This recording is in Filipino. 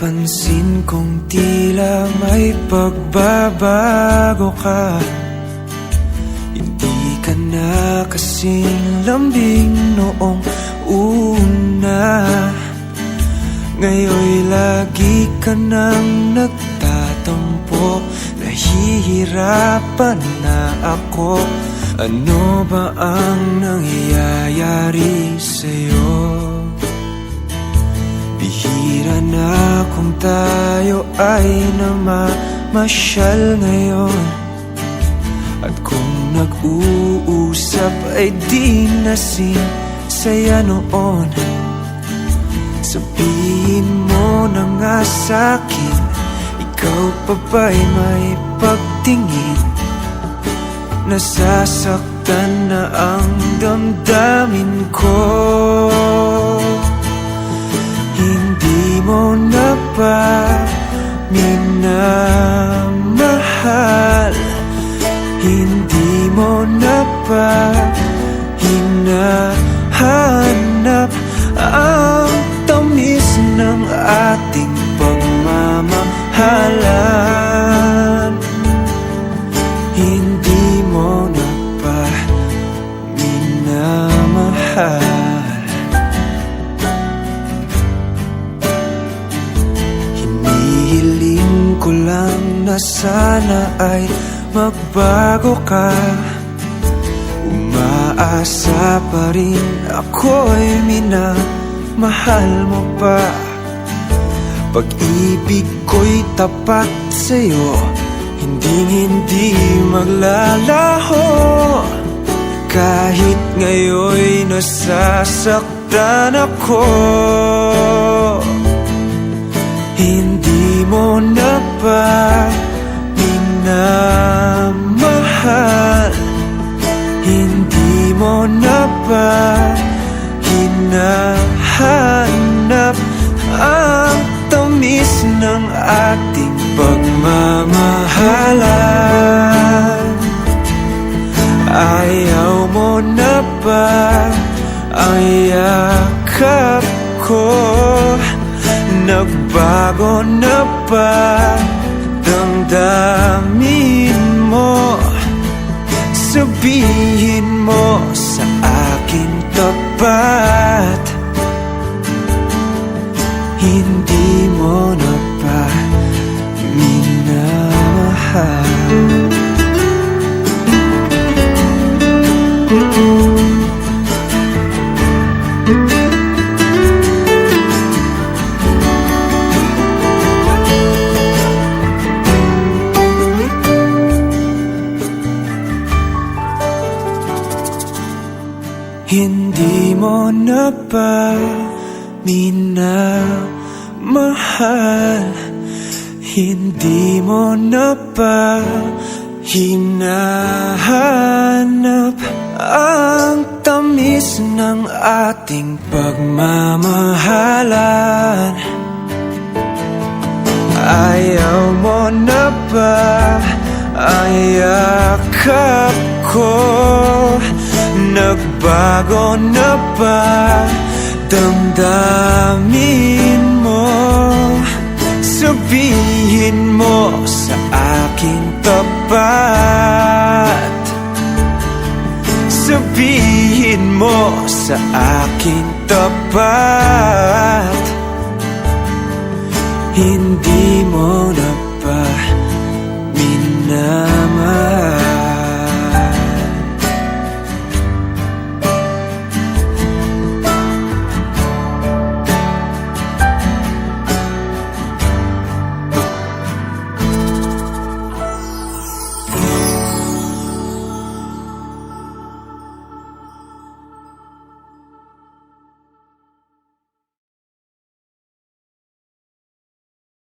Napapansin kong tila may pagbabago ka. Hindi ka na kasing lambing noong una. Ngayon'y lagi ka nang nagtatampo. Nahihirapan na ako. Ano ba ang nangyayari sa'yo? Bihira na kung tayo ay namamasyal ngayon. At kung nag-uusap ay di nasing saya noon. Sabihin mo na nga sa'kin, ikaw pa ba'y may pagtingin? Nasasaktan na ang damdamin ko. Hindi mo na ba minamahal? Hindi mo na ba hinahanap ang tamis ng ating pagmamahalan? Hindi mo na ba minamahal? Hinihiling ko lang na sana ay magbago ka. Umaasa pa rin ako'y minamahal mo pa. Pag-ibig ko'y tapat sa'yo, hindi maglalaho. Kahit ngayon'y nasasaktan ako. Hindi mo na ba minamahal? Hindi mo na ba hinahanap ang tamis ng ating pagmamahalan? Ayaw mo na ba ang yakap ko? Nagbago na ba damdamin mo? Sabihin mo sa akin tapat, hindi mo na ba minamahal? Hindi mo na ba minamahal? Hindi mo na ba hinahanap ang tamis ng ating pagmamahalan? Ayaw mo na ba ang yakap ko? Nagbago na ba damdamin mo? Sabihin mo sa akin tapat, sabihin mo sa akin tapat, hindi mo na